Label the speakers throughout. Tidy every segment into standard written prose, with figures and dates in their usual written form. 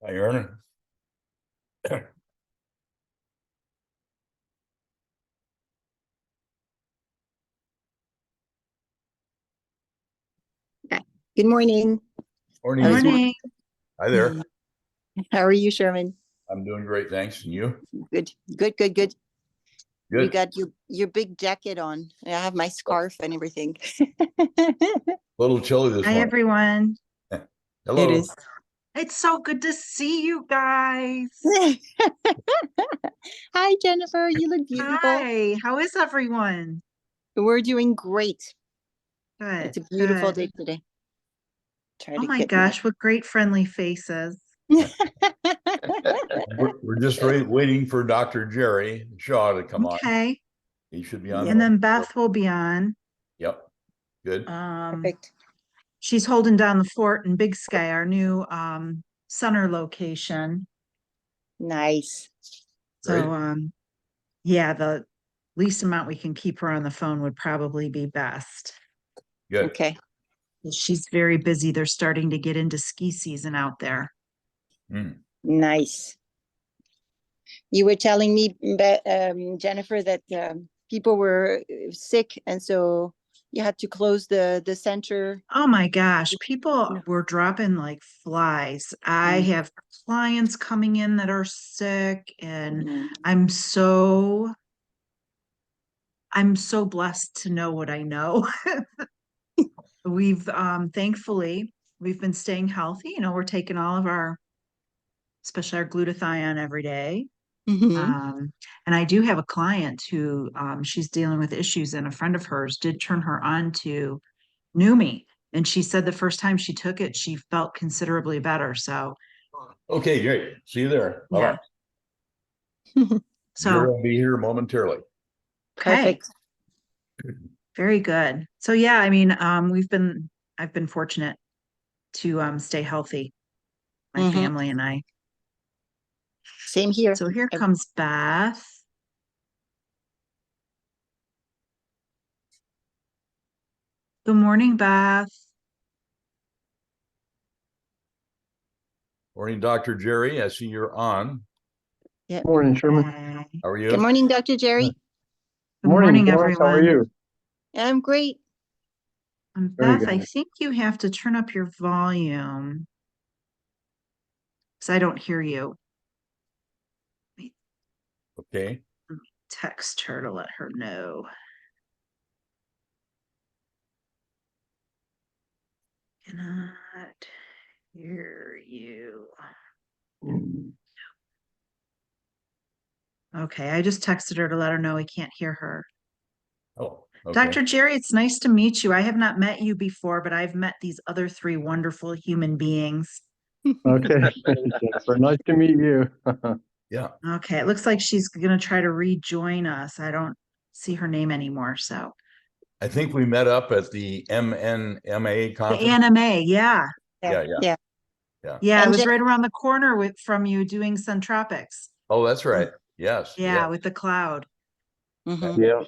Speaker 1: Hi, Erna.
Speaker 2: Okay. Good morning.
Speaker 1: Morning.
Speaker 3: Morning.
Speaker 1: Hi there.
Speaker 2: How are you, Sherman?
Speaker 1: I'm doing great, thanks. And you?
Speaker 2: Good. You
Speaker 1: Good.
Speaker 2: got your big jacket on. I have my scarf and everything.
Speaker 1: A little chilly this
Speaker 3: Hi,
Speaker 1: morning.
Speaker 3: everyone.
Speaker 1: Hello.
Speaker 2: It is.
Speaker 3: It's so good to see you guys.
Speaker 2: Hi, Jennifer. You look beautiful.
Speaker 3: Hi. How is everyone?
Speaker 2: We're doing great.
Speaker 3: Good.
Speaker 2: It's a beautiful
Speaker 3: good.
Speaker 2: day today.
Speaker 3: Oh my gosh, what great friendly faces.
Speaker 1: We're just waiting for Dr. Jerry Shaw to come on.
Speaker 3: Okay.
Speaker 1: He should be on.
Speaker 3: And then Beth will be on.
Speaker 1: Yep. Good.
Speaker 2: Perfect.
Speaker 3: She's holding down the fort in Big Sky, our new center location.
Speaker 2: Nice.
Speaker 3: So yeah, the least amount we can keep her on the phone would probably be best.
Speaker 1: Good.
Speaker 2: Okay.
Speaker 3: She's very busy. They're starting to get into ski season out there.
Speaker 2: Nice. You were telling me, Jennifer, that people were sick, and so you had to close the center.
Speaker 3: Oh my gosh, people were dropping like flies. I have clients coming in that are sick, and I'm so blessed to know what I know. We've thankfully we've been staying healthy. You know, we're taking all of our, especially our glutathione every day. And I do have a client who she's dealing with issues, and a friend of hers did turn her on to Numi. And she said the first time she took it, she felt considerably better. So,
Speaker 1: Okay, great. See you there.
Speaker 3: yeah.
Speaker 1: So I'll be here momentarily.
Speaker 2: Perfect.
Speaker 3: Very good. So yeah, I mean, I've been fortunate to stay healthy, my family and I.
Speaker 2: Same here.
Speaker 3: So here comes Beth. Good morning, Beth.
Speaker 1: Morning, Dr. Jerry. I see you're on.
Speaker 2: Yeah.
Speaker 4: Morning, Sherman.
Speaker 1: How are you?
Speaker 2: Good morning, Dr. Jerry.
Speaker 3: Good morning,
Speaker 4: Florence.
Speaker 3: everyone.
Speaker 4: How are you?
Speaker 2: I'm great.
Speaker 3: Beth, I think you have to turn up your volume because I don't hear you.
Speaker 1: Okay.
Speaker 3: Text her to let her know. Cannot hear you. Okay, I just texted her to let her know I can't hear her.
Speaker 1: Oh, okay.
Speaker 3: Dr. Jerry, it's nice to meet you. I have not met you before, but I've met these other three wonderful human beings.
Speaker 4: Okay, Jennifer, nice to meet you.
Speaker 1: Yeah.
Speaker 3: Okay, it looks like she's going to try to rejoin us. I don't see her name anymore, so.
Speaker 1: I think we met up at the MNMA conference.
Speaker 3: The anime, yeah.
Speaker 1: Yeah.
Speaker 3: Yeah, I was right around the corner from you doing Centropics.
Speaker 1: Oh, that's right. Yes.
Speaker 3: Yeah, with the cloud.
Speaker 4: Yeah.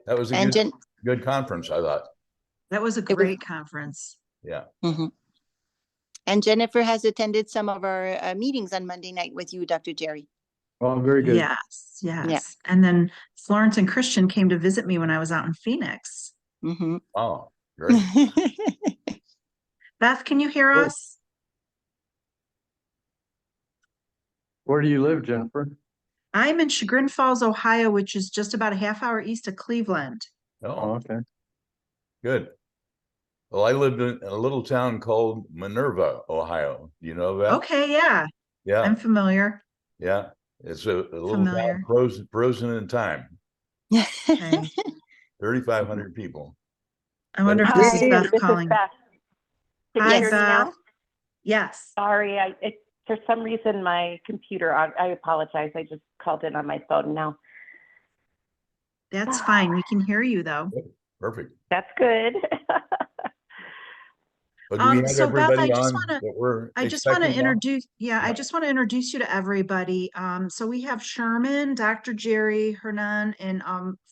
Speaker 1: That was a good conference, I thought.
Speaker 3: That was a great conference.
Speaker 1: Yeah.
Speaker 2: And Jennifer has attended some of our meetings on Monday night with you, Dr. Jerry.
Speaker 4: Oh, very good.
Speaker 3: Yes. Yeah. And then Florence and Christian came to visit me when I was out in Phoenix.
Speaker 1: Oh, great.
Speaker 3: Beth, can you hear us?
Speaker 4: Where do you live, Jennifer?
Speaker 3: I'm in Chagrin Falls, Ohio, which is just about a half hour east of Cleveland.
Speaker 1: Oh,
Speaker 4: okay.
Speaker 1: Good. Well, I lived in a little town called Minerva, Ohio. Do you know that?
Speaker 3: Okay, yeah.
Speaker 1: Yeah.
Speaker 3: I'm familiar.
Speaker 1: Yeah. It's a little town frozen in time.
Speaker 3: Okay.
Speaker 1: 3,500 people.
Speaker 3: I wonder if this is Beth calling.
Speaker 5: Beth. Can you hear me now?
Speaker 3: Yes.
Speaker 5: Sorry, for some reason my computer, I apologize. I just called in on my phone now.
Speaker 3: That's fine. We can hear you though.
Speaker 1: Perfect.
Speaker 5: That's good.
Speaker 3: So Beth, I just want to introduce,
Speaker 1: I
Speaker 3: just want to introduce you to everybody. So we have Sherman, Dr. Jerry, Hernan, and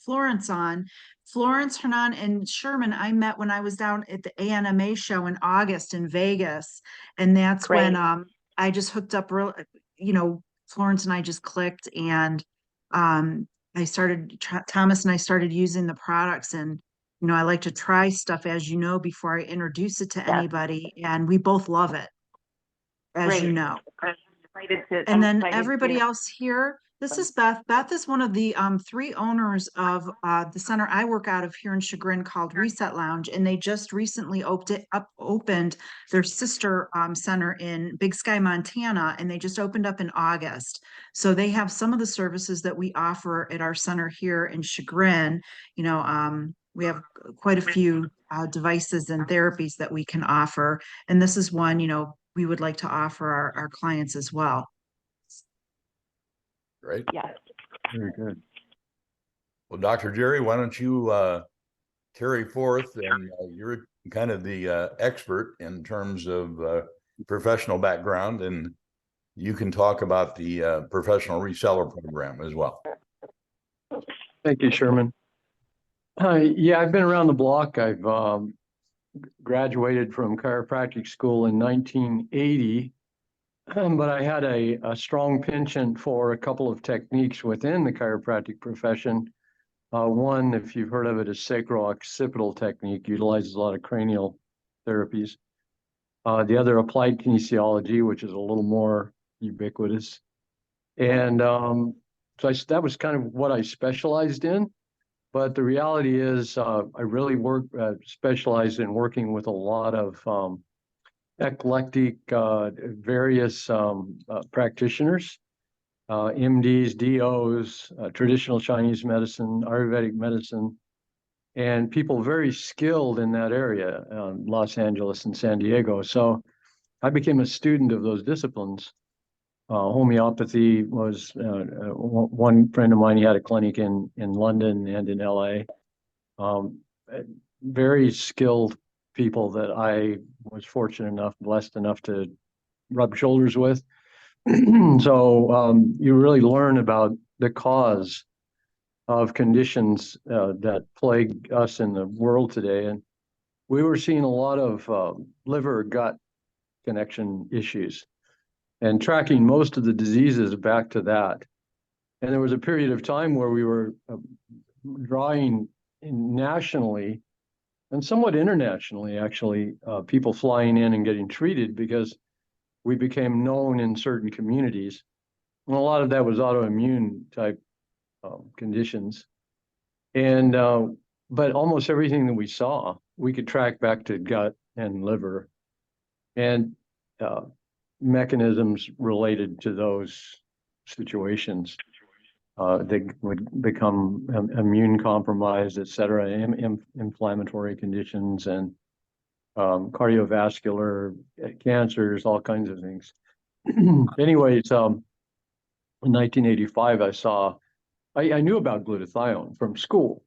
Speaker 3: Florence on. Florence, Hernan, and Sherman, I met when I was down at the ANMA show in August in Vegas. And that's when I just hooked up Florence and I just clicked, and Thomas and I started using the products, and I like to try stuff, as you know, before I introduce it to
Speaker 5: Yes.
Speaker 3: anybody, and we both love it, as you
Speaker 5: Great.
Speaker 3: know.
Speaker 5: I'm
Speaker 3: And
Speaker 5: I'm
Speaker 3: then
Speaker 5: excited
Speaker 3: everybody
Speaker 5: to.
Speaker 3: else here, this is Beth. Beth is one of the 3 owners of the center I work out of here in Chagrin called Reset Lounge, and they just recently opened their sister center in Big Sky, Montana, and they just opened up in August. So they have some of the services that we offer at our center here in Chagrin. We have quite a few devices and therapies that we can offer, and this is one we would like to offer our clients as well.
Speaker 1: Right.
Speaker 5: Yes.
Speaker 4: Very good.
Speaker 1: Well, Dr. Jerry, why don't you carry forth, and you're kind of the expert in terms of professional background, and you can talk about the professional reseller program as well.
Speaker 4: Thank you, Sherman. Yeah, I've been around the block. I've graduated from chiropractic school in 1980, but I had a strong penchant for a couple of techniques within the chiropractic profession. One, if you've heard of it, is sacro-occipital technique, utilizes a lot of cranial therapies. The other, applied kinesiology, which is a little more ubiquitous. And so that was kind of what I specialized in. But the reality is I really specialized in working with a lot of eclectic, various practitioners, MDs, DOs, traditional Chinese medicine, Ayurvedic medicine, and people very skilled in that area, Los Angeles and San Diego. So I became a student of those disciplines. Homeopathy was one friend of mine. He had a clinic in London and in LA. Very skilled people that I was blessed enough to rub shoulders with. So you really learn about the cause of conditions that plague us in the world today. And we were seeing a lot of liver gut connection issues and tracking most of the diseases back to that. And there was a period of time where we were drawing nationally and somewhat internationally, actually, people flying in and getting treated because we became known in certain communities. And a lot of that was autoimmune type conditions. And but almost everything that we saw, we could track back to gut and liver and mechanisms related to those situations. They would become immune compromised, et cetera, inflammatory conditions and cardiovascular cancers, all kinds of things. Anyways, in 1985, I knew about glutathione from school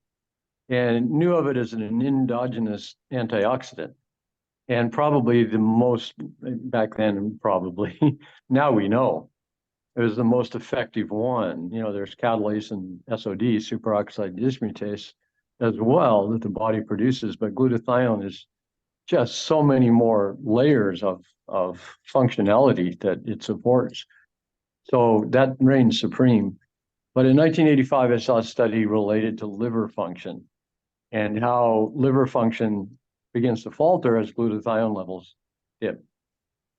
Speaker 4: and knew of it as an endogenous antioxidant. And probably the most, back then, probably, now we know, it was the most effective one. There's catalase and SOD, superoxide dismutase, as well, that the body produces. But glutathione is just so many more layers of functionality that it supports. So that reigns supreme. But in 1985, I saw a study related to liver function and how liver function begins to falter as glutathione levels dip.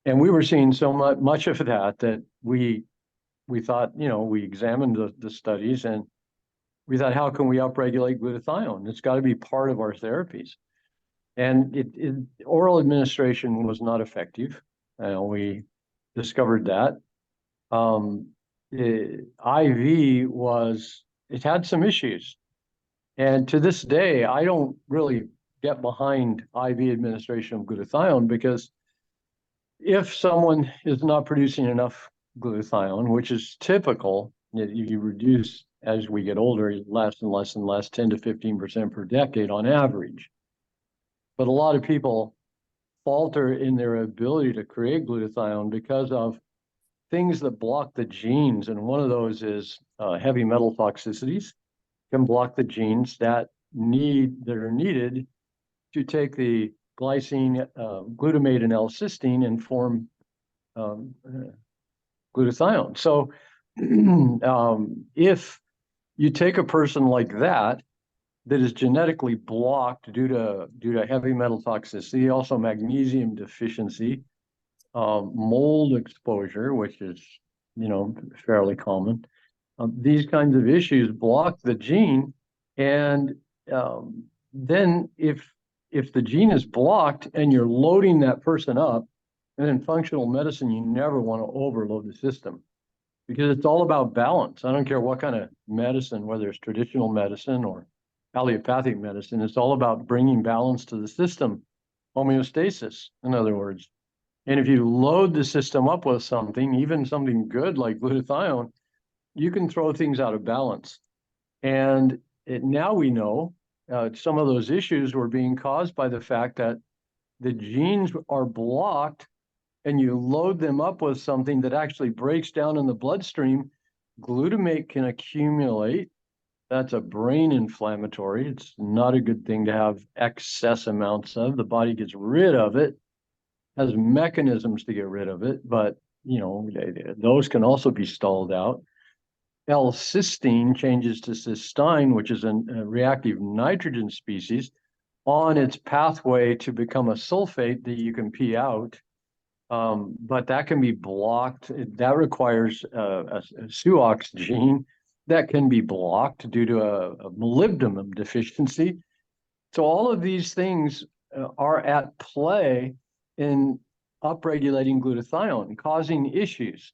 Speaker 4: And we were seeing so much of that we thought, we examined the studies and we thought, how can we upregulate glutathione? It's got to be part of our therapies. And oral administration was not effective. We discovered that. IV it had some issues. And to this day, I don't really get behind IV administration of glutathione, because if someone is not producing enough glutathione, which is typical, you reduce as we get older, less and less and less, 10 to 15% per decade on average. But a lot of people falter in their ability to create glutathione because of things that block the genes. And one of those is heavy metal toxicities can block the genes that are needed to take the glycine, glutamate, and L-cysteine and form glutathione. So if you take a person like that is genetically blocked due to heavy metal toxicity, also magnesium deficiency, mold exposure, which is fairly common. These kinds of issues block the gene, and then if the gene is blocked and you're loading that person up, and in functional medicine, you never want to overload the system because it's all about balance. I don't care what kind of medicine, whether it's traditional medicine or allopathic medicine, it's all about bringing balance to the system, homeostasis, in other words. And if you load the system up with something, even something good like glutathione, you can throw things out of balance. And now we know some of those issues were being caused by the fact that the genes are blocked and you load them up with something that actually breaks down in the bloodstream. Glutamate can accumulate. That's a brain inflammatory. It's not a good thing to have excess amounts of. The body gets rid of it, has mechanisms to get rid of it, but those can also be stalled out. L-cysteine changes to cysteine, which is a reactive nitrogen species, on its pathway to become a sulfate that you can pee out. But that can be blocked. That requires a SUOX gene that can be blocked due to a molybdenum deficiency. So all of these things are at play in upregulating glutathione, causing issues.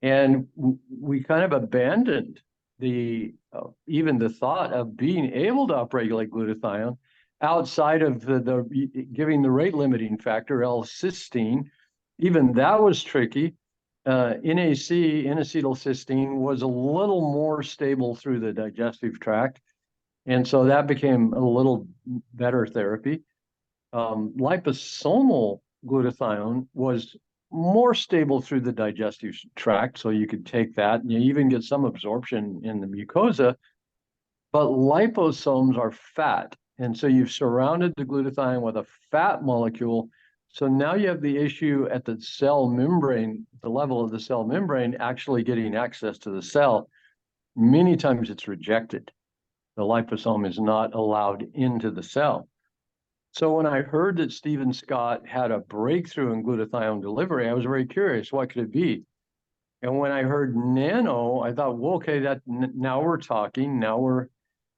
Speaker 4: And we kind of abandoned even the thought of being able to upregulate glutathione outside of the giving the rate limiting factor, L-cysteine. Even that was tricky. NAC, N-acetylcysteine, was a little more stable through the digestive tract. And so that became a little better therapy. Liposomal glutathione was more stable through the digestive tract, so you could take that and you even get some absorption in the mucosa. But liposomes are fat, and so you've surrounded the glutathione with a fat molecule. So now you have the issue at the cell membrane, the level of the cell membrane, actually getting access to the cell. Many times it's rejected. The liposome is not allowed into the cell. So when I heard that Stephen Scott had a breakthrough in glutathione delivery, I was very curious, what could it be? And when I heard nano, I thought, well, okay, now we're talking, now we're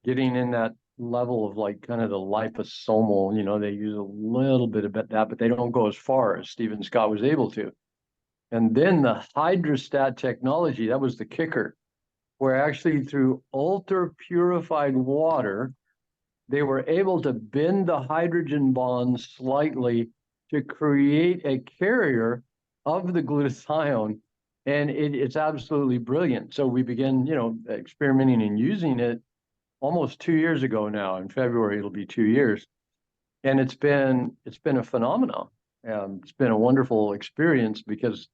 Speaker 4: getting in that level of like kind of the liposomal, they use a little bit of that, but they don't go as far as Stephen Scott was able to. And then the hydrostat technology, that was the kicker, where actually through ultra purified water, they were able to bend the hydrogen bonds slightly to create a carrier of the glutathione. And it's absolutely brilliant. So we began, experimenting and using it almost 2 years ago now. In February, it'll be 2 years. And it's been a phenomenon. It's been a wonderful experience because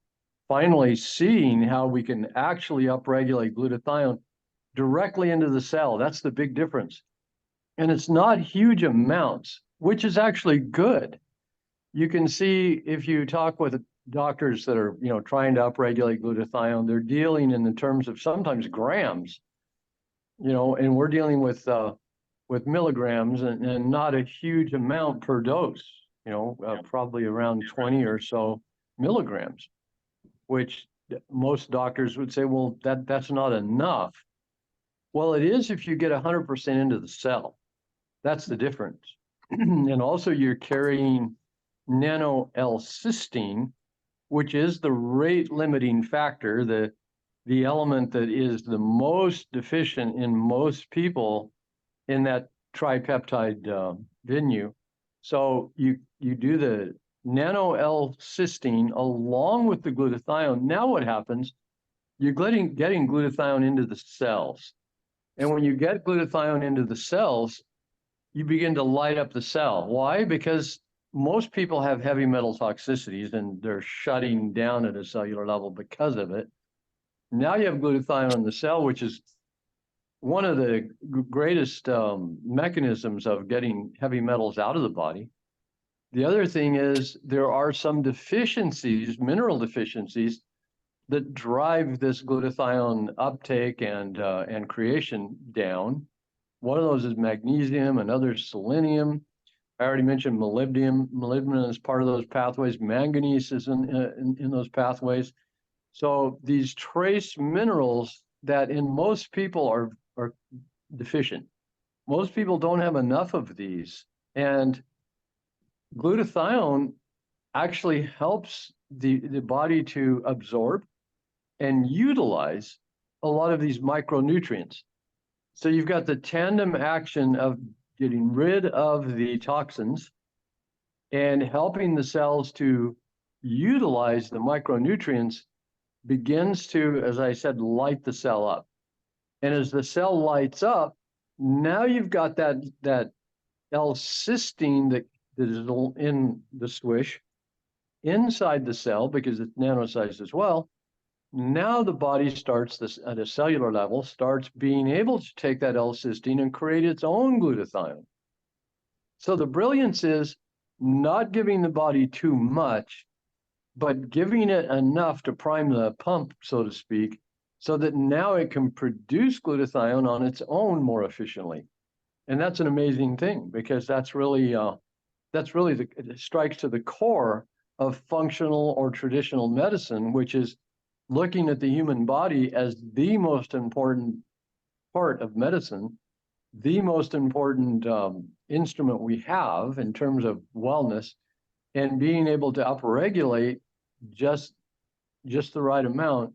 Speaker 4: finally seeing how we can actually upregulate glutathione directly into the cell, that's the big difference. And it's not huge amounts, which is actually good. You can see if you talk with doctors that are, trying to upregulate glutathione, they're dealing in the terms of sometimes grams, and we're dealing with milligrams and not a huge amount per dose, probably around 20 or so milligrams, which most doctors would say, well, that's not enough. Well, it is if you get 100% into the cell. That's the difference. And also you're carrying nano L-cysteine, which is the rate limiting factor, the element that is the most deficient in most people in that tripeptide venue. So you do the nano L-cysteine along with the glutathione. Now what happens? You're getting glutathione into the cells. And when you get glutathione into the cells, you begin to light up the cell. Why? Because most people have heavy metal toxicities and they're shutting down at a cellular level because of it. Now you have glutathione in the cell, which is one of the greatest mechanisms of getting heavy metals out of the body. The other thing is there are some deficiencies, mineral deficiencies, that drive this glutathione uptake and creation down. One of those is magnesium, another is selenium. I already mentioned molybdenum. Molybdenum is part of those pathways. Manganese is in those pathways. So these trace minerals that in most people are deficient. Most people don't have enough of these. And glutathione actually helps the body to absorb and utilize a lot of these micronutrients. So you've got the tandem action of getting rid of the toxins and helping the cells to utilize the micronutrients begins to, as I said, light the cell up. And as the cell lights up, now you've got that L-cysteine that is in the swish inside the cell because it's nanosized as well. Now the body starts this at a cellular level, starts being able to take that L-cysteine and create its own glutathione. So the brilliance is not giving the body too much, but giving it enough to prime the pump, so to speak, so that now it can produce glutathione on its own more efficiently. And that's an amazing thing because that's really it strikes to the core of functional or traditional medicine, which is looking at the human body as the most important part of medicine, the most important instrument we have in terms of wellness, and being able to upregulate just the right amount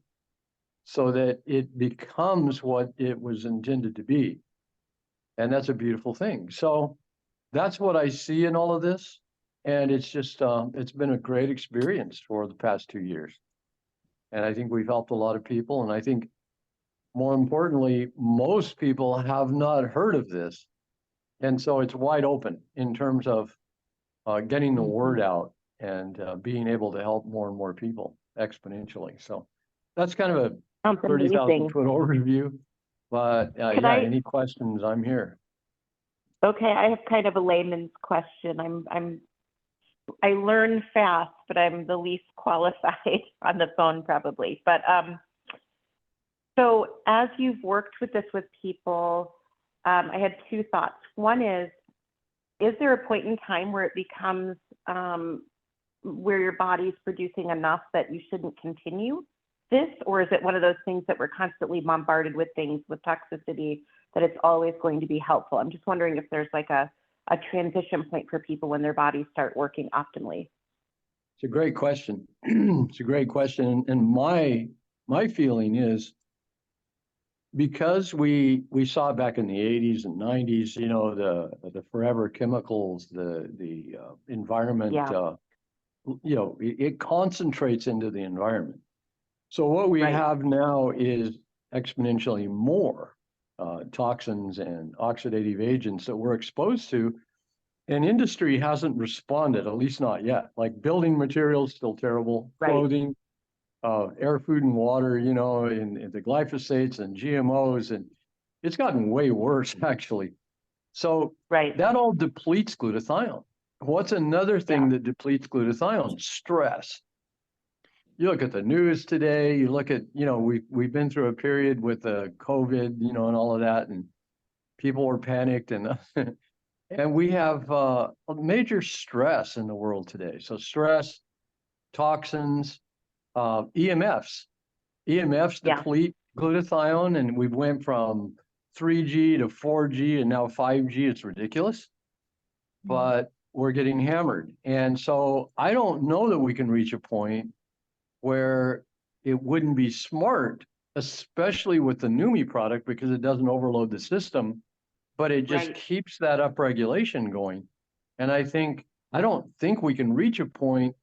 Speaker 4: so that it becomes what it was intended to be. And that's a beautiful thing. So that's what I see in all of this. And it's just, it's been a great experience for the past 2 years. And I think we've helped a lot of people. And I think more importantly, most people have not heard of this. And so it's wide open in terms of getting the word out and being able to help more and more people exponentially. So that's kind of a 30,000 foot overview. But yeah, any questions, I'm here.
Speaker 5: Okay, I have kind of a layman's question. I learn fast, but I'm the least qualified on the phone probably. But so as you've worked with this with people, I had two thoughts. One is there a point in time where it becomes where your body's producing enough that you shouldn't continue this? Or is it one of those things that we're constantly bombarded with things with toxicity that it's always going to be helpful? I'm just wondering if there's like a transition point for people when their bodies start working optimally.
Speaker 4: It's a great question. It's a great question. And my feeling is because we saw back in the 80s and 90s, you know, the forever chemicals, the environment, you know, it concentrates into the environment. So what we have now is exponentially more toxins and oxidative agents that we're exposed to, and industry hasn't responded, at least not yet. Like building materials, still terrible, clothing, air, food, and water, you know, and the glyphosates and GMOs, and it's gotten way worse actually. So that all depletes glutathione. What's another thing that depletes glutathione? Stress. You look at the news today, you look at, you know, we've been through a period with COVID, you know, and all of that, and people were panicked, and and we have a major stress in the world today. So stress, toxins, EMFs deplete glutathione, and we went from 3G to 4G and now 5G. It's ridiculous, but we're getting hammered. And so I don't know that we can reach a point where it wouldn't be smart, especially with the NUMI product, because it doesn't overload the system, but it just keeps that upregulation going. And I don't think we can reach a point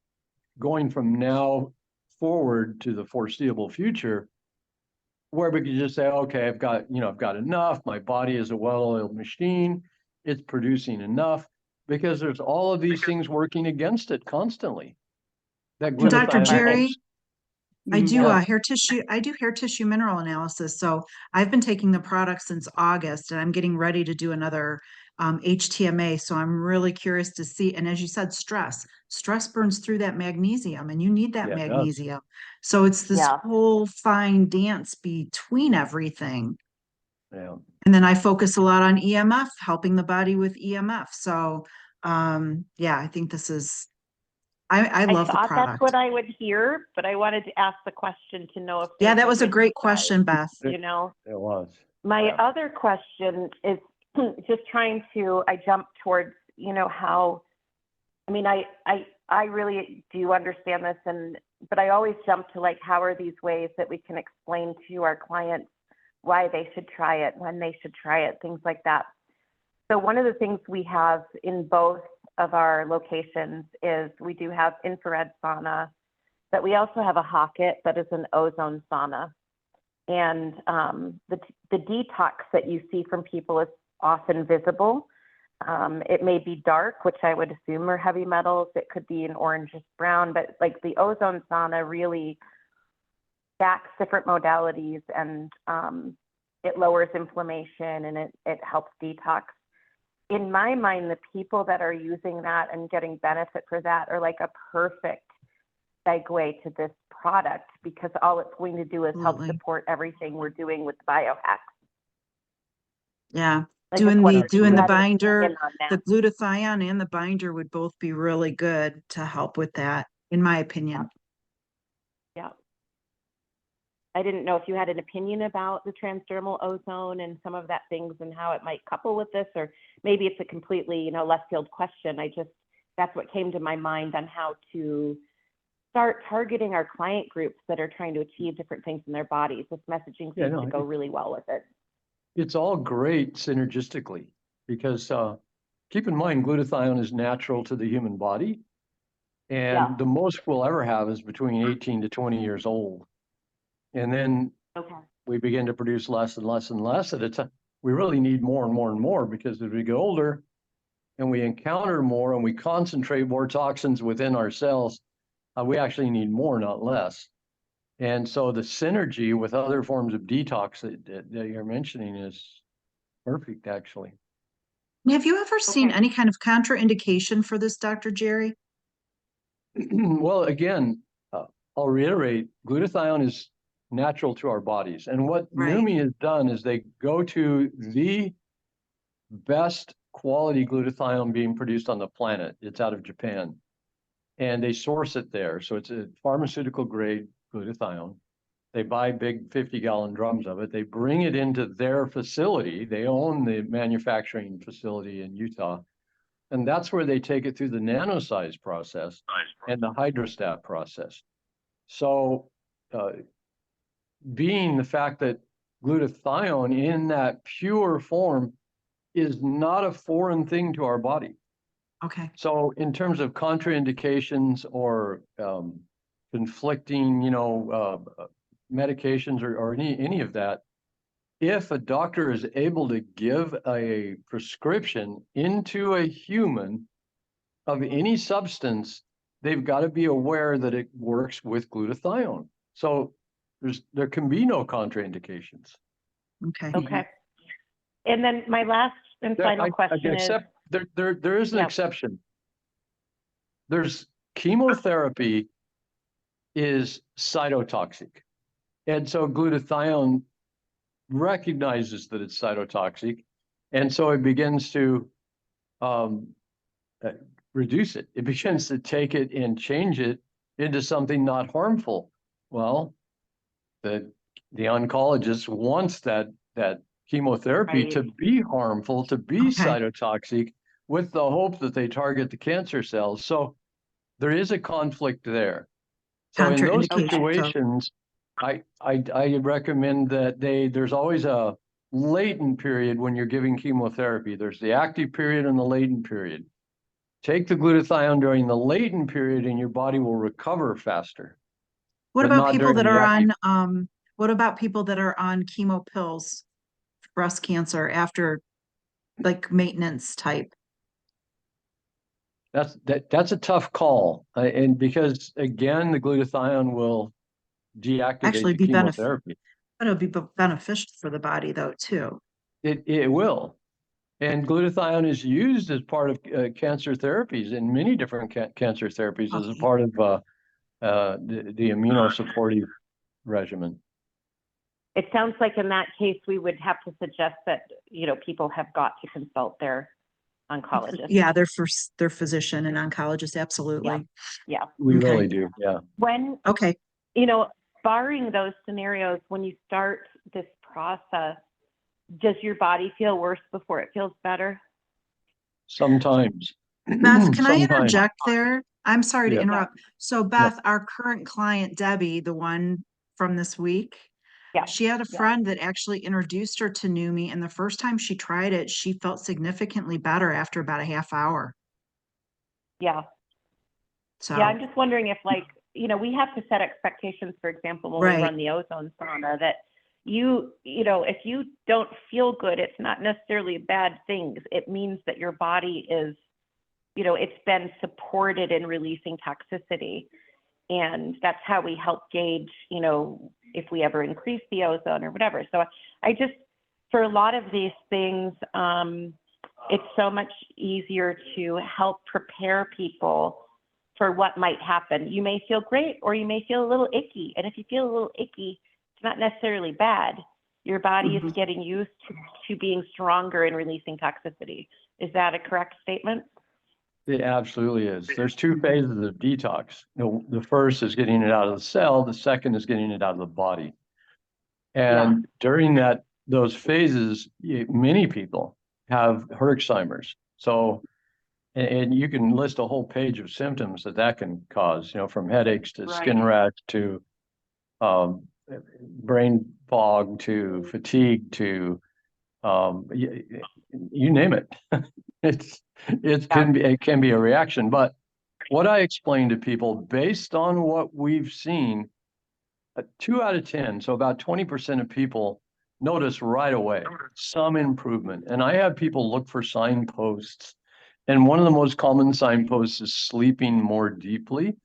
Speaker 4: going from now forward to the foreseeable future where we can just say, okay, I've got enough. My body is a well-oiled machine. It's producing enough, because there's all of these things working against it constantly. That
Speaker 3: Dr. Jerry,
Speaker 4: helps.
Speaker 3: I do hair tissue mineral analysis. So I've been taking the product since August, and I'm getting ready to do another HTMA. So I'm really curious to see. And as you said, stress burns through that magnesium, and you need that
Speaker 4: Yeah, it does.
Speaker 3: magnesium. So it's this
Speaker 5: Yeah.
Speaker 3: whole fine dance between everything.
Speaker 4: Yeah.
Speaker 3: And then I focus a lot on EMF, helping the body with EMF. So yeah, I think this is, I love the
Speaker 5: thought that's
Speaker 3: product.
Speaker 5: what I would hear, but I wanted to ask the question to know if
Speaker 3: Yeah,
Speaker 5: there's
Speaker 3: that was a
Speaker 5: written
Speaker 3: great
Speaker 5: size,
Speaker 3: question, Beth.
Speaker 5: you know?
Speaker 4: It was.
Speaker 5: My
Speaker 4: Yeah.
Speaker 5: other question is just I jump towards, you know, how, I mean, I really do understand this, but I always jump to like, how are these ways that we can explain to our clients why they should try it, when they should try it, things like that. So one of the things we have in both of our locations is we do have infrared sauna, but we also have a Hocket that is an ozone sauna. And the detox that you see from people is often visible. It may be dark, which I would assume are heavy metals. It could be an orangish brown, but like the ozone sauna really stacks different modalities, and it lowers inflammation, and it helps detox. In my mind, the people that are using that and getting benefit for that are like a perfect segue to this product, because all it's going to do is help
Speaker 3: Absolutely.
Speaker 5: support everything we're doing with biohacks.
Speaker 3: Yeah.
Speaker 5: I just
Speaker 3: Doing
Speaker 5: wondered if you
Speaker 3: the
Speaker 5: had an
Speaker 3: binder,
Speaker 5: opinion on
Speaker 3: the
Speaker 5: that.
Speaker 3: glutathione and the binder would both be really good to help with that, in my opinion.
Speaker 5: Yeah. I didn't know if you had an opinion about the transdermal ozone and some of that things and how it might couple with this, or maybe it's a completely, you know, left field question. That's what came to my mind on how to start targeting our client groups that are trying to achieve different things in their bodies. This messaging
Speaker 4: Yeah,
Speaker 5: seems
Speaker 4: no,
Speaker 5: to go really well with it.
Speaker 4: it's all great synergistically, because keep in mind, glutathione is natural to the human body. And
Speaker 5: Yeah.
Speaker 4: the most we'll ever have is between 18 to 20 years old. And then
Speaker 5: Okay.
Speaker 4: we begin to produce less and less and less at a time. We really need more and more and more, because as we get older and we encounter more and we concentrate more toxins within our cells, we actually need more, not less. And so the synergy with other forms of detox that you're mentioning is perfect, actually.
Speaker 3: Have you ever seen
Speaker 5: Okay.
Speaker 3: any kind of contraindication for this, Dr. Jerry?
Speaker 4: Well, again, I'll reiterate, glutathione is natural to our bodies. And what
Speaker 3: Right.
Speaker 4: NUMI has done is they go to the best quality glutathione being produced on the planet. It's out of Japan. And they source it there. So it's a pharmaceutical grade glutathione. They buy big 50-gallon drums of it. They bring it into their facility. They own the manufacturing facility in Utah. And that's where they take it through the nanosize process and the hydrostat process. So being the fact that glutathione in that pure form is not a foreign thing to our body.
Speaker 3: Okay.
Speaker 4: So in terms of contraindications or conflicting, medications or any of that, if a doctor is able to give a prescription into a human of any substance, they've got to be aware that it works with glutathione. So there can be no contraindications.
Speaker 3: Okay.
Speaker 5: Okay. And then my last and final question is,
Speaker 4: There is an
Speaker 5: Yeah.
Speaker 4: exception. There's chemotherapy is cytotoxic. And so glutathione recognizes that it's cytotoxic. And so it begins to reduce it. It begins to take it and change it into something not harmful. Well, the oncologist wants that chemotherapy
Speaker 5: Right.
Speaker 4: to be harmful, to be cytotoxic, with the hope that they target the cancer cells. So there is a conflict there. So in those
Speaker 3: Contraindication, so-
Speaker 4: situations, I recommend that there's always a latent period when you're giving chemotherapy. There's the active period and the latent period. Take the glutathione during the latent period and your body will recover faster.
Speaker 3: What
Speaker 4: but
Speaker 3: about
Speaker 4: not
Speaker 3: people
Speaker 4: during
Speaker 3: that
Speaker 4: the
Speaker 3: are
Speaker 4: active.
Speaker 3: on, what about people that are on chemo pills, for breast cancer, after like maintenance type?
Speaker 4: That's a tough call. And because again, the glutathione will deactivate
Speaker 3: Actually
Speaker 4: the
Speaker 3: be
Speaker 4: chemotherapy.
Speaker 3: But it'll be beneficial for the body though, too.
Speaker 4: It will. And glutathione is used as part of cancer therapies in many different cancer therapies as a
Speaker 3: Okay.
Speaker 4: part of the immunosupportive regimen.
Speaker 5: It sounds like in that case, we would have to suggest that, people have got to consult their oncologist.
Speaker 3: Yeah, their physician and oncologist, absolutely.
Speaker 5: Yeah.
Speaker 4: We
Speaker 3: Okay.
Speaker 4: really do, yeah.
Speaker 5: When,
Speaker 3: Okay.
Speaker 5: barring those scenarios, when you start this process, does your body feel worse before it feels better?
Speaker 4: Sometimes.
Speaker 3: Beth, can I
Speaker 4: Sometimes.
Speaker 3: interject there? I'm sorry to
Speaker 4: Yeah.
Speaker 3: interrupt. So Beth, our current client, Debbie, the one from this week,
Speaker 5: Yeah.
Speaker 3: she had a
Speaker 5: Yeah.
Speaker 3: friend that actually introduced her to Numi, and the first time she tried it, she felt significantly better after about a half hour.
Speaker 5: Yeah.
Speaker 3: So,
Speaker 5: Yeah, I'm just wondering if we have to set expectations, for example, when
Speaker 3: Right.
Speaker 5: we run the ozone sauna, that if you don't feel good, it's not necessarily bad things. It means that your body is, it's been supported in releasing toxicity. And that's how we help gauge, if we ever increase the ozone or whatever. So I just, for a lot of these things, it's so much easier to help prepare people for what might happen. You may feel great or you may feel a little icky. And if you feel a little icky, it's not necessarily bad. Your body is getting used to being stronger in releasing toxicity. Is that a correct statement?
Speaker 4: It absolutely is. There's two phases of detox. The first is getting it out of the cell. The second is getting it out of the body. And during those phases, many people have Herxheimer's. So, and you can list a whole page of symptoms that can cause, from headaches to skin rash to brain fog to fatigue to you name it. It can be a reaction. But what I explain to people, based on what we've seen, 2 out of 10, so about 20% of people notice right away some improvement. And I have people look for signposts. And one of the most common signposts is sleeping more deeply.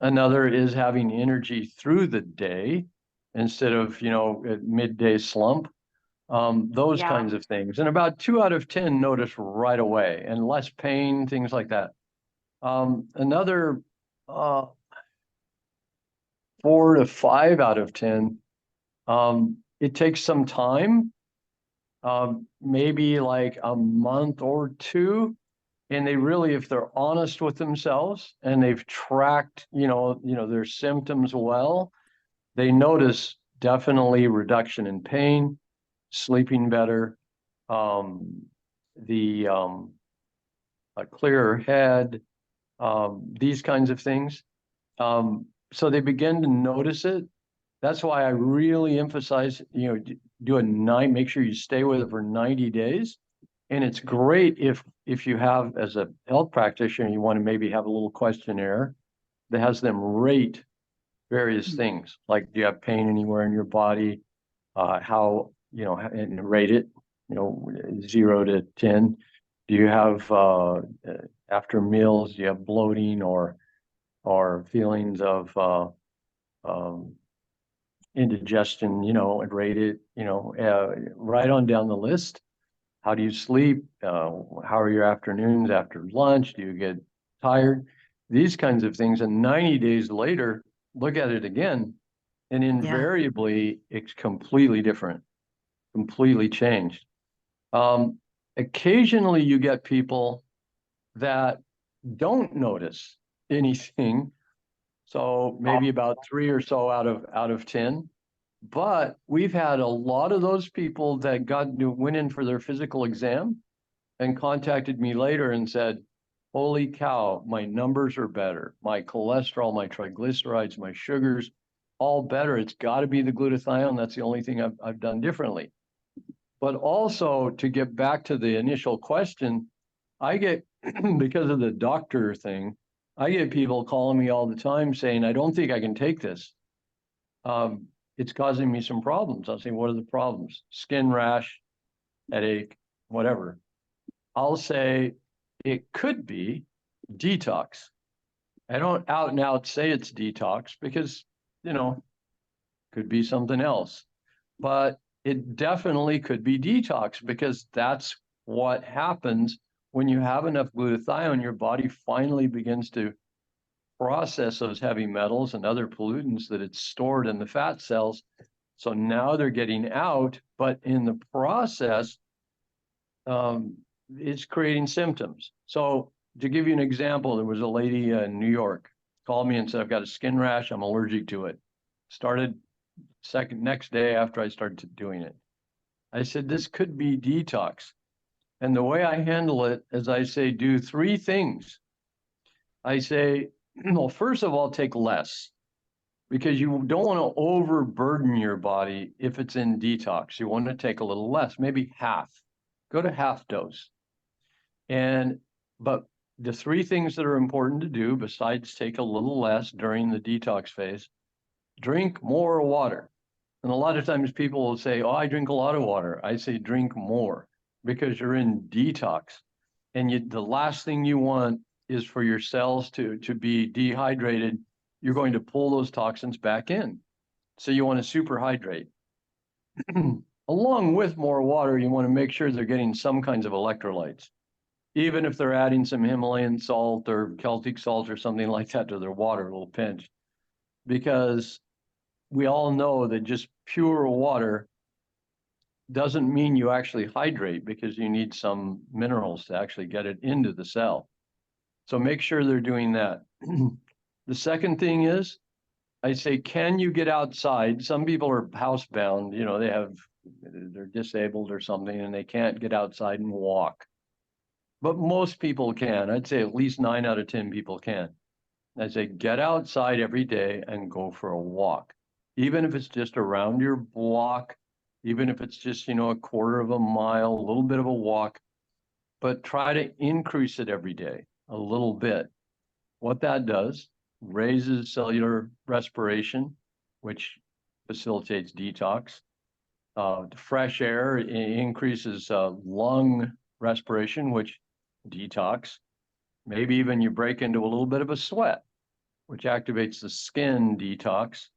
Speaker 4: Another is having energy through the day instead of, a midday slump. Those kinds of things. And about 2 out of 10 notice right away, and less pain, things like that. Another 4 to 5 out of 10, it takes some time, maybe like a month or two. And they really, if they're honest with themselves and they've tracked, their symptoms well, they notice definitely reduction in pain, sleeping better, a clearer head, these kinds of things. So they begin to notice it. That's why I really emphasize, make sure you stay with it for 90 days. And it's great if you have, as a health practitioner, you want to maybe have a little questionnaire that has them rate various things, like do you have pain anywhere in your body, how, and rate it, 0 to 10. Do you have after meals, do you have bloating or feelings of indigestion, and rate it, right on down the list. How do you sleep? How are your afternoons after lunch? Do you get tired? These kinds of things. And 90 days later, look at it again. And invariably, it's completely different, completely changed. Occasionally, you get people that don't notice anything. So maybe about 3 or so out of 10. But we've had a lot of those people that went in for their physical exam and contacted me later and said, holy cow, my numbers are better. My cholesterol, my triglycerides, my sugars, all better. It's got to be the glutathione. That's the only thing I've done differently. But also, to get back to the initial question, I get, because of the doctor thing, I get people calling me all the time saying, I don't think I can take this. It's causing me some problems. I'll say, what are the problems? Skin rash, headache, whatever. I'll say it could be detox. I don't out and out say it's detox because, could be something else. But it definitely could be detox because that's what happens when you have enough glutathione, your body finally begins to process those heavy metals and other pollutants that it's stored in the fat cells. So now they're getting out, but in the process, it's creating symptoms. So to give you an example, there was a lady in New York called me and said, I've got a skin rash. I'm allergic to it. Started next day after I started doing it. I said, this could be detox. And the way I handle it is I say, do three things. I say, well, first of all, take less, because you don't want to overburden your body if it's in detox. You want to take a little less, maybe half. Go to half dose. But the three things that are important to do, besides take a little less during the detox phase, drink more water. And a lot of times people will say, oh, I drink a lot of water. I say drink more, because you're in detox. And the last thing you want is for your cells to be dehydrated. You're going to pull those toxins back in. So you want to superhydrate. Along with more water, you want to make sure they're getting some kinds of electrolytes. Even if they're adding some Himalayan salt or Celtic salt or something like that to their water, a little pinch. Because we all know that just pure water doesn't mean you actually hydrate, because you need some minerals to actually get it into the cell. So make sure they're doing that. The second thing is, I say, can you get outside? Some people are housebound, they're disabled or something, and they can't get outside and walk. But most people can. I'd say at least 9 out of 10 people can. I say, get outside every day and go for a walk. Even if it's just around your block, even if it's just, a quarter of a mile, a little bit of a walk, but try to increase it every day a little bit. What that does, raises cellular respiration, which facilitates detox. Fresh air increases lung respiration, which detox. Maybe even you break into a little bit of a sweat, which activates the skin detox.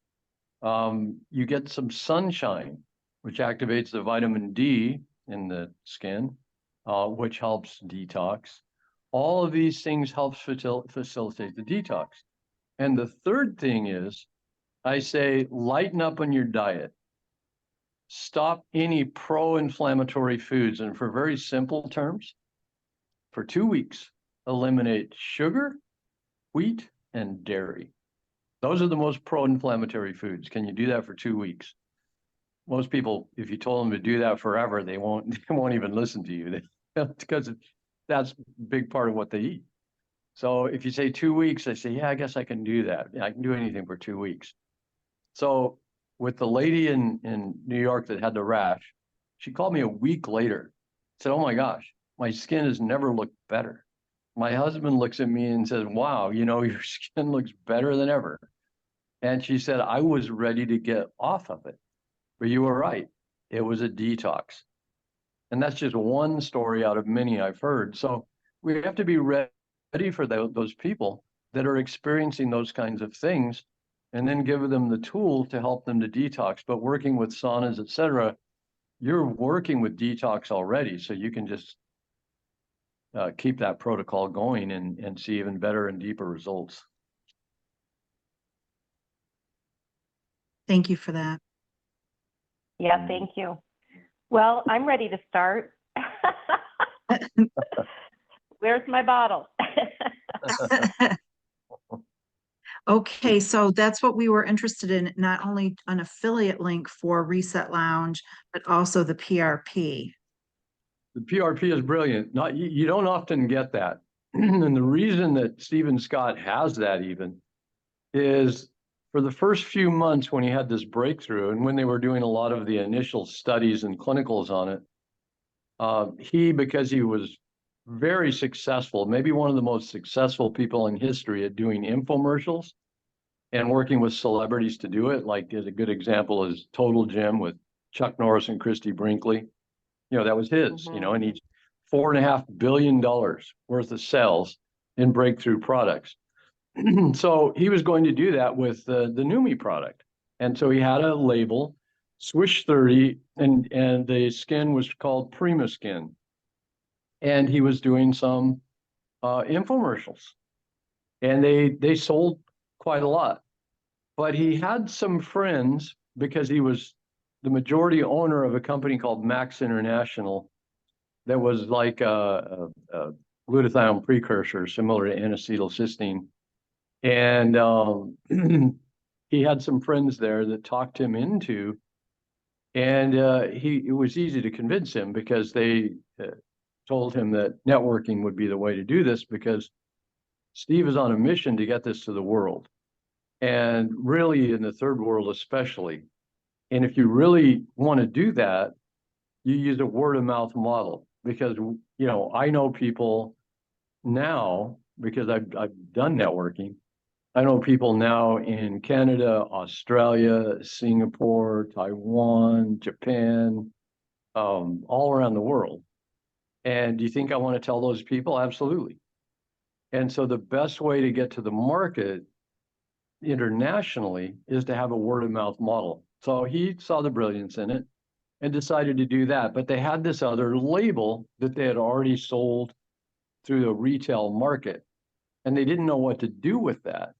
Speaker 4: You get some sunshine, which activates the vitamin D in the skin, which helps detox. All of these things help facilitate the detox. And the third thing is, I say, lighten up on your diet. Stop any pro-inflammatory foods. And for very simple terms, for 2 weeks, eliminate sugar, wheat, and dairy. Those are the most pro-inflammatory foods. Can you do that for 2 weeks? Most people, if you told them to do that forever, they won't even listen to you, because that's a big part of what they eat. So if you say 2 weeks, I say, yeah, I guess I can do that. I can do anything for 2 weeks. So with the lady in New York that had the rash, she called me a week later, said, oh my gosh, my skin has never looked better. My husband looks at me and says, wow, your skin looks better than ever. And she said, I was ready to get off of it. But you were right. It was a detox. And that's just one story out of many I've heard. So we have to be ready for those people that are experiencing those kinds of things, and then give them the tools to help them to detox. But working with saunas, et cetera, you're working with detox already. So you can just keep that protocol going and see even better and deeper results.
Speaker 3: Thank you for that.
Speaker 5: Yeah, thank you. Well, I'm ready to start. Where's my bottle?
Speaker 3: Okay, so that's what we were interested in, not only an affiliate link for Reset Lounge, but also the PRP.
Speaker 4: The PRP is brilliant. You don't often get that. And the reason that Stephen Scott has that even is, for the first few months when he had this breakthrough, and when they were doing a lot of the initial studies and clinicals on it, because he was very successful, maybe one of the most successful people in history at doing infomercials and working with celebrities to do it. Like, as a good example is Total Gym with Chuck Norris and Christy Brinkley. That was his, and he's $4.5 billion worth of sales in breakthrough products. So he was going to do that with the Numi product. And so he had a label, Swish 30, and the skin was called Prima Skin. and he was doing some infomercials, and they sold quite a lot. But he had some friends, because he was the majority owner of a company called Max International that was like a glutathione precursor similar to N-acetylcysteine. And he had some friends there that talked him into, and it was easy to convince him, because they told him that networking would be the way to do this, because Steve is on a mission to get this to the world, and really in the third world especially. And if you really want to do that, you use a word of mouth model, because, you know, I know people now, because I've done networking. I know people now in Canada, Australia, Singapore, Taiwan, Japan, all around the world. And do you think I want to tell those people? Absolutely. And so the best way to get to the market internationally is to have a word of mouth model. So he saw the brilliance in it and decided to do that. But they had this other label that they had already sold through the retail market, and they didn't know what to do with that.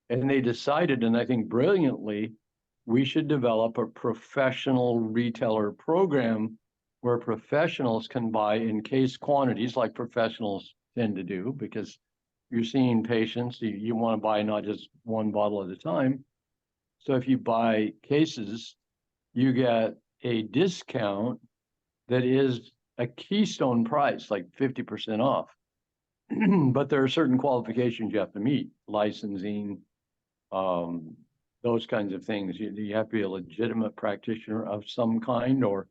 Speaker 4: And they decided, and I think brilliantly, we should develop a professional retailer program where professionals can buy in case quantities, like professionals tend to do, because you're seeing patients, you want to buy not just one bottle at a time. So if you buy cases, you get a discount that is a keystone price, like 50% off. But there are certain qualifications you have to meet, licensing, those kinds of things. You have to be a legitimate practitioner of some kind, or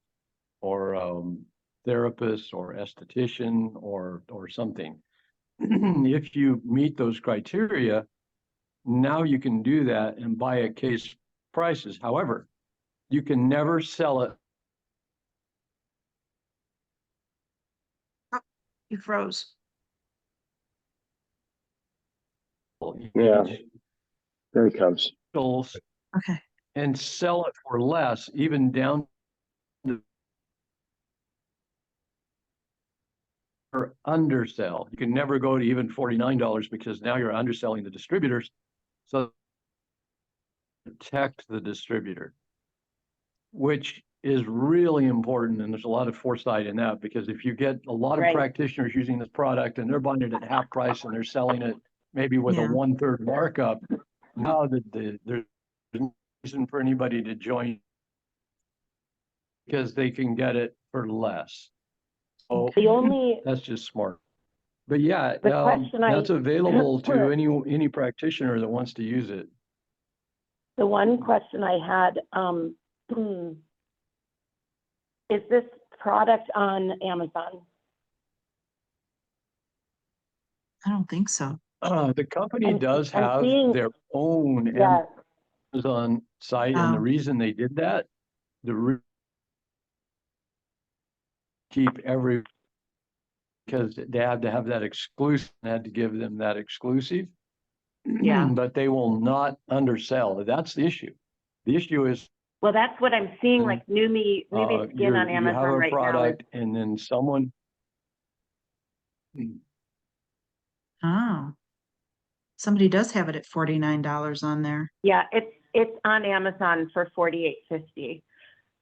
Speaker 4: therapist or esthetician or something. If you meet those criteria, now you can do that and buy at case prices. However, you can never sell it.
Speaker 3: You froze.
Speaker 6: Yeah. There he comes.
Speaker 3: Okay.
Speaker 4: And sell it for less, even down to or undersell. You can never go to even $49, because now you're underselling the distributors. So protect the distributor, which is really important. And there's a lot of foresight in that, because if you get a lot of
Speaker 5: Right.
Speaker 4: practitioners using this product and they're buying it at half price and they're selling it maybe with a 1/3 markup, now there's no reason for anybody to join, because they can get it for less. So
Speaker 5: The only,
Speaker 4: that's just smart. But yeah,
Speaker 5: The question
Speaker 4: that's available to any practitioner that wants to use it.
Speaker 5: the one question I had, is this product on Amazon?
Speaker 3: I don't think so.
Speaker 4: The company does
Speaker 5: I'm
Speaker 4: have
Speaker 5: seeing-
Speaker 4: their own
Speaker 5: Yes,
Speaker 4: Amazon site, and the reason they did that, keep every, because they have to have that exclusive, had to give them that exclusive.
Speaker 5: Yeah.
Speaker 4: But they will not undersell. That's the issue. The issue is,
Speaker 5: well, that's what I'm seeing, like Numi Skin on
Speaker 4: you
Speaker 5: Amazon
Speaker 4: have a
Speaker 5: right now.
Speaker 4: product and then someone.
Speaker 3: Oh. Somebody does have it at $49 on there.
Speaker 5: Yeah, it's on Amazon for $48.50.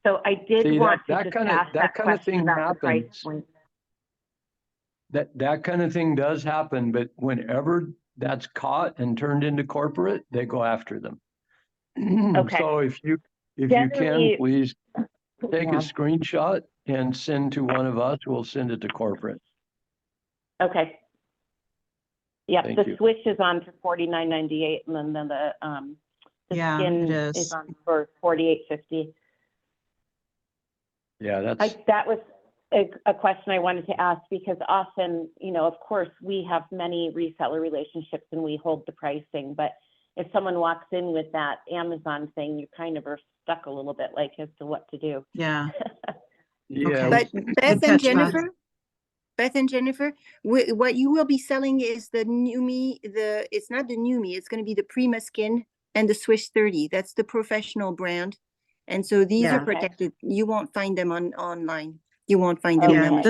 Speaker 5: So I did
Speaker 4: See,
Speaker 5: want to
Speaker 4: that
Speaker 5: just
Speaker 4: kinda-
Speaker 5: ask
Speaker 4: that
Speaker 5: that
Speaker 4: kinda
Speaker 5: question
Speaker 4: thing
Speaker 5: about the price
Speaker 4: happens.
Speaker 5: point.
Speaker 4: That kind of thing does happen, but whenever that's caught and turned into corporate, they go after them.
Speaker 5: Okay.
Speaker 4: So if you can,
Speaker 5: Generally-
Speaker 4: please take a
Speaker 5: Yeah.
Speaker 4: screenshot and send to one of us. We'll send it to corporate.
Speaker 5: Okay. Yep,
Speaker 4: Thank
Speaker 5: the
Speaker 4: you.
Speaker 5: Switch is on for $49.98, and then the
Speaker 3: Yeah,
Speaker 5: Skin
Speaker 3: it is.
Speaker 5: is on for $48.50.
Speaker 4: Yeah, that's,
Speaker 5: That was a question I wanted to ask, because often, you know, of course, we have many reseller relationships and we hold the pricing, but if someone walks in with that Amazon thing, you kind of are stuck a little bit, like, as to what to do.
Speaker 3: Yeah.
Speaker 4: yeah.
Speaker 2: But
Speaker 3: Good
Speaker 2: Beth
Speaker 3: catch,
Speaker 2: and
Speaker 3: Beth.
Speaker 2: Jennifer, what you will be selling is the Numi, it's not the Numi, it's going to be the Prima Skin and the Swiss 30. That's the professional brand. And so these
Speaker 3: Yeah.
Speaker 2: are protected. You won't find them online. You won't find it in
Speaker 3: Yeah,
Speaker 2: Amazon.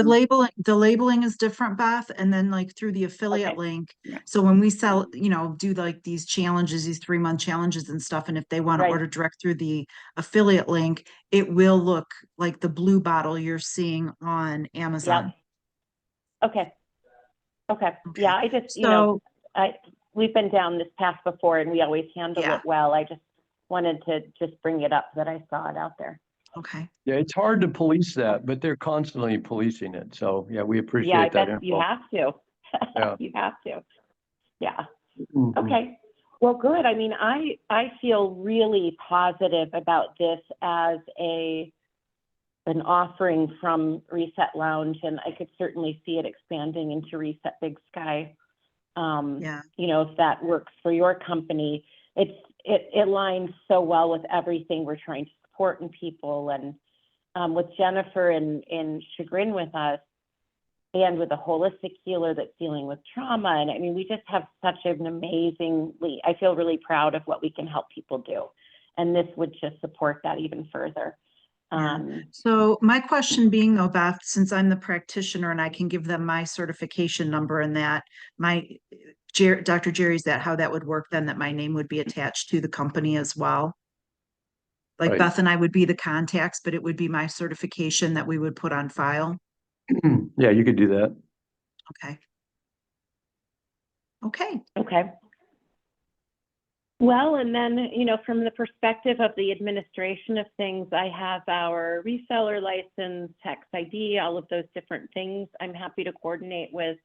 Speaker 3: the labeling is different, Beth, and then like through the affiliate
Speaker 5: Okay.
Speaker 3: link.
Speaker 2: Yeah.
Speaker 3: So when we sell, do like these challenges, these 3-month challenges and stuff, and if they want to
Speaker 5: Right.
Speaker 3: order direct through the affiliate link, it will look like the blue bottle you're seeing on Amazon.
Speaker 5: Okay. Okay.
Speaker 3: Okay.
Speaker 5: Yeah, I just,
Speaker 3: So,
Speaker 5: we've been down this path before and we always handle
Speaker 3: Yeah.
Speaker 5: it well. I just wanted to just bring it up that I saw it out there.
Speaker 3: okay.
Speaker 4: Yeah, it's hard to police that, but they're constantly policing it. So yeah, we
Speaker 5: Yeah, I
Speaker 4: appreciate that
Speaker 5: bet you
Speaker 4: info.
Speaker 5: have to.
Speaker 4: Yeah.
Speaker 5: You have to. Yeah.
Speaker 4: Mhm.
Speaker 5: Okay. Well, good. I mean, I feel really positive about this as an offering from Reset Lounge, and I could certainly see it expanding into Reset Big Sky.
Speaker 3: Yeah.
Speaker 5: If that works for your company, it aligns so well with everything we're trying to support in people, and with Jennifer in Chagrin with us, and with a holistic healer that's dealing with trauma. And I mean, we just have such an I feel really proud of what we can help people do. And this would just support that even further.
Speaker 3: Yeah. So my question being though, Beth, since I'm the practitioner and I can give them my certification number and that Dr. Jerry's, that how that would work then, that my name would be attached to the company as well? Like
Speaker 4: Right.
Speaker 3: Beth and I would be the contacts, but it would be my certification that we would put on file.
Speaker 4: Yeah, you could do that.
Speaker 3: Okay. Okay.
Speaker 5: Okay. Well, and then, from the perspective of the administration of things, I have our reseller license, tax ID, all of those different things. I'm happy to coordinate with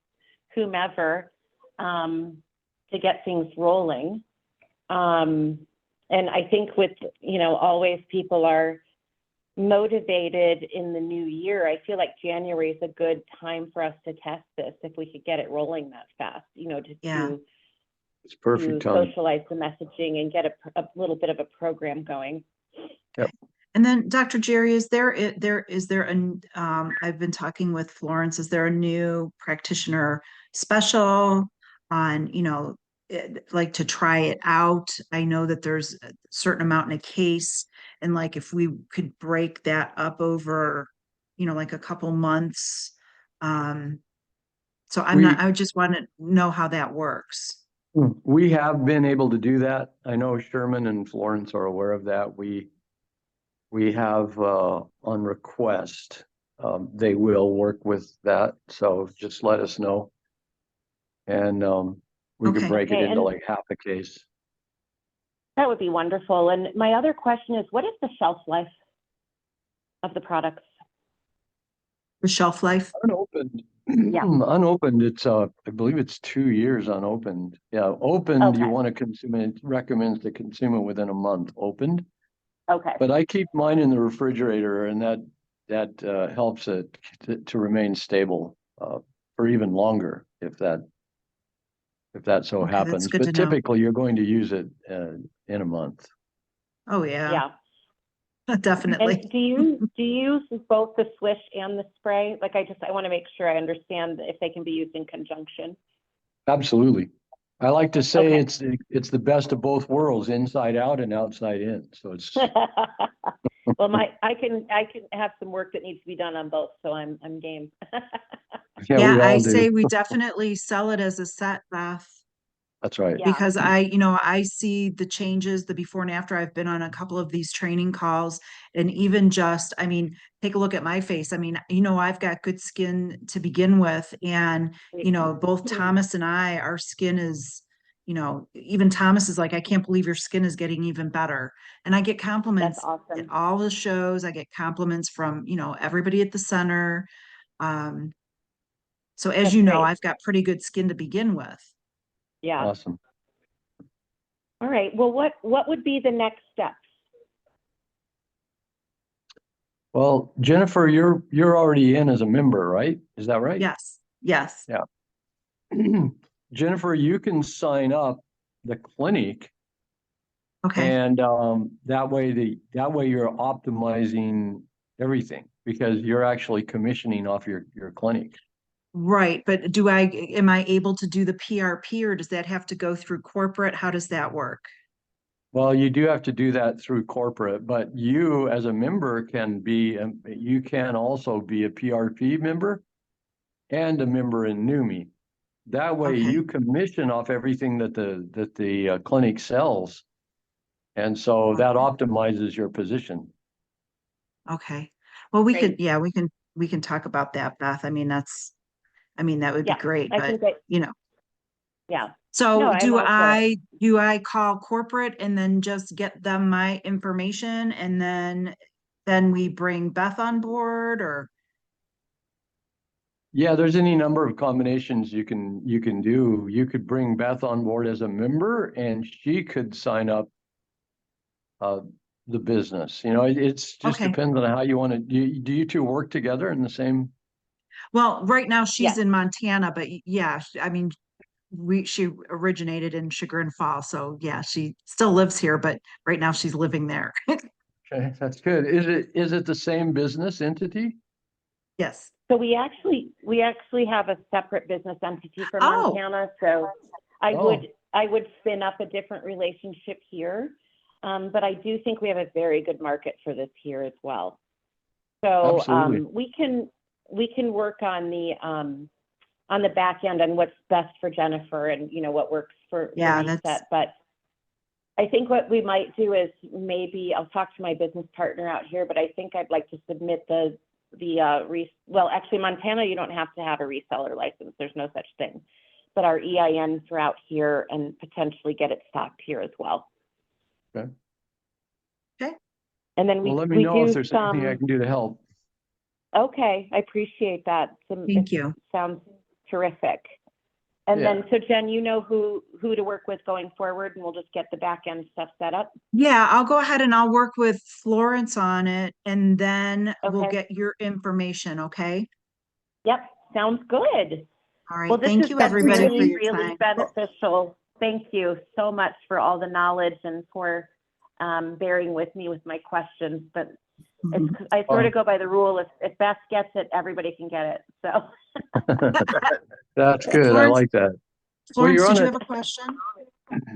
Speaker 5: whomever to get things rolling. And I think with, always people are motivated in the new year. I feel like January is a good time for us to test this if we could get it rolling that fast,
Speaker 3: Yeah.
Speaker 4: It's perfect
Speaker 5: to
Speaker 4: time.
Speaker 5: socialize the messaging and get a little bit of a program going.
Speaker 3: And then Dr. Jerry, is there I've been talking with Florence, is there a new practitioner special on, like to try it out? I know that there's a certain amount in a case, and like if we could break that up over, like a couple months. So I just want to know how that works.
Speaker 4: We have been able to do that. I know Sherman and Florence are aware of that. We have on request, they will work with that. So just let us know. And we could
Speaker 3: Okay.
Speaker 4: break it
Speaker 5: Okay,
Speaker 4: into
Speaker 5: and-
Speaker 4: like half a case.
Speaker 5: That would be wonderful. And my other question is, what is the shelf life of the products?
Speaker 3: The shelf life?
Speaker 4: Unopened.
Speaker 5: Yeah.
Speaker 4: Unopened, it's I believe it's 2 years unopened. Yeah, opened, you
Speaker 5: Okay.
Speaker 4: want to consume it, recommends to consume it within a month opened.
Speaker 5: Okay.
Speaker 4: But I keep mine in the refrigerator, and that helps it to remain stable for even longer if that so
Speaker 3: Okay, that's
Speaker 4: happens.
Speaker 3: good
Speaker 4: But
Speaker 3: to know.
Speaker 4: typically, you're going to use it in a month.
Speaker 3: Oh, yeah,
Speaker 5: Yeah.
Speaker 3: definitely.
Speaker 5: And do you use both the swish and the spray? Like I want to make sure I understand if they can be used in conjunction.
Speaker 4: Absolutely. I like to say
Speaker 5: Okay.
Speaker 4: it's the best of both worlds, inside out and outside in. So it's
Speaker 5: Well, I can have some work that needs to be done on both, so I'm game.
Speaker 4: yeah,
Speaker 3: Yeah,
Speaker 4: we
Speaker 3: I
Speaker 4: all do.
Speaker 3: say we definitely sell it as a set, Beth,
Speaker 4: That's right.
Speaker 5: Yeah.
Speaker 3: because I see the changes, the before and after. I've been on a couple of these training calls, and even just, take a look at my face. I've got good skin to begin with, and, both Thomas and our skin is, even Thomas is like, I can't believe your skin is getting even better. And I get compliments
Speaker 5: That's awesome.
Speaker 3: at all the shows. I get compliments from, everybody at the center. So as
Speaker 5: That's
Speaker 3: you know,
Speaker 5: great.
Speaker 3: I've got pretty good skin to begin with.
Speaker 5: Yeah.
Speaker 4: Awesome.
Speaker 5: All right. Well, what would be the next steps?
Speaker 4: Well, Jennifer, you're already in as a member, right? Is that right?
Speaker 3: Yes, yes.
Speaker 4: Yeah. Jennifer, you can sign up the clinic,
Speaker 3: Okay,
Speaker 4: and that way you're optimizing everything because you're actually commissioning off your clinic.
Speaker 3: right. But am I able to do the PRP, or does that have to go through corporate? How does that work?
Speaker 4: Well, you do have to do that through corporate, but you as a member can be, you can also be a PRP member and a member in NUMI. That way
Speaker 3: Okay.
Speaker 4: you commission off everything that the clinic sells. And so that optimizes your position.
Speaker 3: Okay. Well, we
Speaker 2: Great.
Speaker 3: could, yeah, we can talk about that, Beth. I mean, that would be
Speaker 5: Yeah,
Speaker 3: great,
Speaker 5: I
Speaker 3: but
Speaker 5: think that,
Speaker 3: you know.
Speaker 5: yeah.
Speaker 3: So
Speaker 5: No, I'm all for it.
Speaker 3: do I call corporate and then just get them my information and then we bring Beth on board or?
Speaker 4: Yeah, there's any number of combinations you can do. You could bring Beth on board as a member and she could sign up the business. You know, it's just
Speaker 3: Okay.
Speaker 4: depends on how you want to, do you two work together in the same?
Speaker 3: Well, right now she's
Speaker 5: Yes.
Speaker 3: in Montana, but yeah, I mean, she originated in Chagrin Falls, so yeah, she still lives here, but right now she's living there.
Speaker 4: Okay, that's good. Is it the same business entity?
Speaker 3: Yes.
Speaker 5: So we actually have a separate business entity for
Speaker 3: Oh.
Speaker 5: Montana. So I
Speaker 4: Oh.
Speaker 5: would spin up a different relationship here. But I do think we have a very good market for this here as well. So
Speaker 4: Absolutely.
Speaker 5: we can work on the back end on what's best for Jennifer and what works for
Speaker 3: Yeah,
Speaker 5: Reset. But I think what we might do is maybe I'll talk to my business partner out here, but I think I'd like to submit well, actually Montana, you don't have to have a reseller license. There's no such thing, but our EINs are out here and potentially get it stocked here as well.
Speaker 4: Okay.
Speaker 3: Okay.
Speaker 5: And then
Speaker 4: Well, let me
Speaker 5: we
Speaker 4: know
Speaker 5: do
Speaker 4: if there's anything I can do to help.
Speaker 5: Okay, I appreciate that.
Speaker 3: Thank you.
Speaker 5: Sounds terrific. And
Speaker 4: Yeah.
Speaker 5: then, so Jen, you know who to work with going forward, and we'll just get the back end stuff set up.
Speaker 3: Yeah, I'll go ahead and I'll work with Florence on it and then we'll
Speaker 5: Okay.
Speaker 3: get your information, okay?
Speaker 5: Yep, sounds good.
Speaker 3: All right,
Speaker 5: Well, this
Speaker 3: thank
Speaker 5: has
Speaker 3: you
Speaker 5: been
Speaker 3: everybody for
Speaker 5: really,
Speaker 3: your
Speaker 5: really
Speaker 3: time.
Speaker 5: beneficial. Thank you so much for all the knowledge and for bearing with me with my questions. But I sort of go by the rule: if Beth gets it, everybody can get it. So
Speaker 4: That's good. I
Speaker 3: Florence-
Speaker 4: like that.
Speaker 3: Florence,
Speaker 4: you're
Speaker 3: did
Speaker 4: on
Speaker 3: you
Speaker 4: it.
Speaker 3: have a question?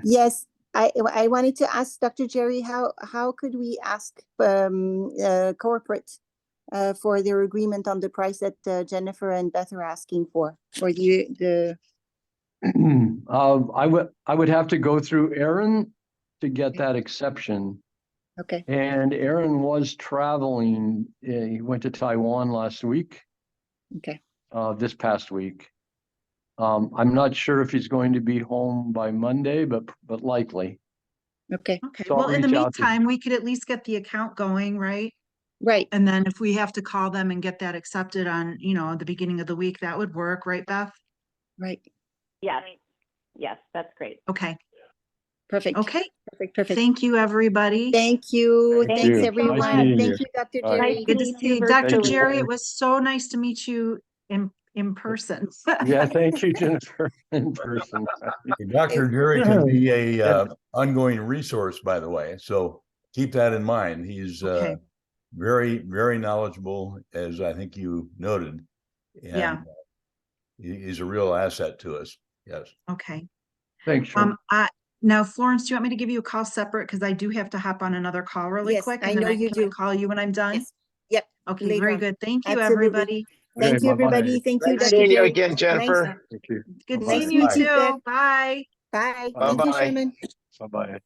Speaker 2: Yes, I wanted to ask Dr. Jerry, how could we ask corporate for their agreement on the price that Jennifer and Beth are asking for the
Speaker 4: I would have to go through Aaron to get that exception.
Speaker 2: okay.
Speaker 4: And Aaron was traveling. He went to Taiwan last week.
Speaker 2: Okay.
Speaker 4: This past week. I'm not sure if he's going to be home by Monday, but likely.
Speaker 2: Okay.
Speaker 3: Okay,
Speaker 4: So I'll
Speaker 3: well, in the
Speaker 4: reach out to-
Speaker 3: meantime, we could at least get the account going, right?
Speaker 2: Right.
Speaker 3: And then if we have to call them and get that accepted on, the beginning of the week, that would work, right, Beth?
Speaker 2: Right.
Speaker 5: yes, that's great.
Speaker 3: Okay,
Speaker 2: Perfect.
Speaker 3: okay.
Speaker 2: Perfect.
Speaker 3: Thank you, everybody.
Speaker 2: Thank you.
Speaker 5: Thank
Speaker 2: Thanks
Speaker 5: you.
Speaker 2: everyone.
Speaker 5: Nice
Speaker 4: meeting
Speaker 2: Thank
Speaker 4: you.
Speaker 2: you, Dr.
Speaker 4: All right.
Speaker 2: Jerry.
Speaker 5: Nice to
Speaker 3: Good to
Speaker 5: meet
Speaker 3: see
Speaker 5: you
Speaker 3: you, Dr.
Speaker 5: virtually.
Speaker 3: Jerry. It was so nice to meet you in person.
Speaker 4: Yeah, thank you, Jennifer, in person.
Speaker 1: Dr. Jerry can be a ongoing resource, by the way. So keep that in mind. He's
Speaker 3: Okay.
Speaker 1: very, very knowledgeable, as I think you noted. And
Speaker 3: Yeah.
Speaker 1: He's a real asset to us. Yes.
Speaker 3: Okay.
Speaker 4: Thanks, Sean.
Speaker 3: Now, Florence, do you want me to give you a call separate? Because I do have to hop on another call really
Speaker 2: Yes,
Speaker 3: quick.
Speaker 2: I
Speaker 3: And then
Speaker 2: know you
Speaker 3: can I
Speaker 2: do.
Speaker 3: call you when I'm done?
Speaker 2: Yes. Yep.
Speaker 3: Okay,
Speaker 2: later
Speaker 3: very
Speaker 2: on.
Speaker 3: good. Thank you,
Speaker 2: Absolutely.
Speaker 3: everybody.
Speaker 2: Thank
Speaker 4: Okay,
Speaker 2: you,
Speaker 4: bye-bye.
Speaker 2: everybody. Thank you,
Speaker 6: Nice
Speaker 2: Dr.
Speaker 6: seeing you
Speaker 2: Jerry.
Speaker 6: again, Jennifer.
Speaker 2: Nice.
Speaker 4: Thank you.
Speaker 3: Good
Speaker 4: Bye-bye.
Speaker 3: seeing you
Speaker 1: Bye.
Speaker 3: too. Bye.
Speaker 2: Bye.
Speaker 6: Bye-bye.
Speaker 2: Thank you, Sherman.
Speaker 4: Bye-bye.